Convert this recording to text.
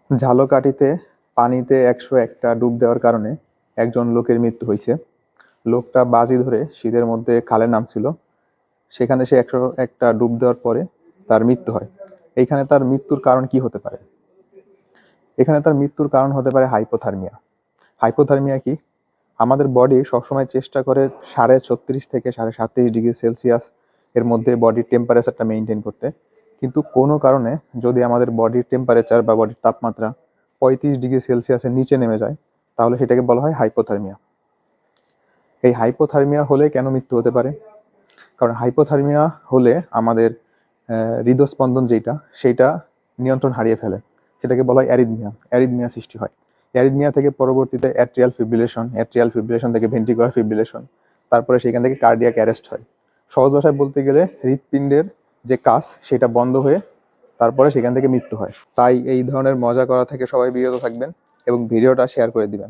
ঝালকাঠিতে পানিতে ১০১টা ডুব দেওয়ার কারণে একজন লোকের মৃত্যু হয়েছে। লোকটা বাজি ধরে শীতের মধ্যে খালে নামছিল, সেখানে সে ১০১টা ডুব দেওয়ার পরে তার মৃত্যু হয়। এইখানে তার মৃত্যুর কারণ কি হতে পারে? এখানে তার মৃত্যুর কারণ হতে পারে হাইপোথার্মিয়া। হাইপোথার্মিয়া কি? আমাদের বডি সবসময় চেষ্টা করে ৩৬.৫ থেকে ৩৭.৫ ডিগ্রি সেলসিয়াস এর মধ্যে বডির টেম্পারেচারটা মেনটেন করতে, কিন্তু কোনো কারণে যদি আমাদের বডির টেম্পারেচার বা বডির তাপমাত্রা ৩৫ ডিগ্রি সেলসিয়াসের নিচে নেমে যায়, তাহলে সেটাকে বলা হয় হাইপোথার্মিয়া। এই হাইপোথার্মিয়া হলে কেন মৃত্যু হতে পারে? কারণ হাইপোথার্মিয়া হলে আমাদের হৃদস্পন্দন সেইটা নিয়ন্ত্রণ হারিয়ে ফেলে, সেটাকে বলা হয় অ্যারিথমিয়া সৃষ্টি হয়। অ্যারিথমিয়া থেকে পরবর্তীতে অ্যাট্রিয়াল ফিব্রিলেশন থেকে ভেন্ট্রিকুলার ফিব্রিলেশন, তারপরে সেখান থেকে কার্ডিয়াক অ্যারেস্ট হয়। সহজ ভাষায় বলতে গেলে হৃৎপিণ্ডের যে কাজ সেটা বন্ধ হয়ে তারপরে সেখান থেকে মৃত্যু হয়। তাই এই ধরনের মজা করা থেকে সবাই বিরত থাকবেন এবং ভিডিওটা শেয়ার করে দিবেন।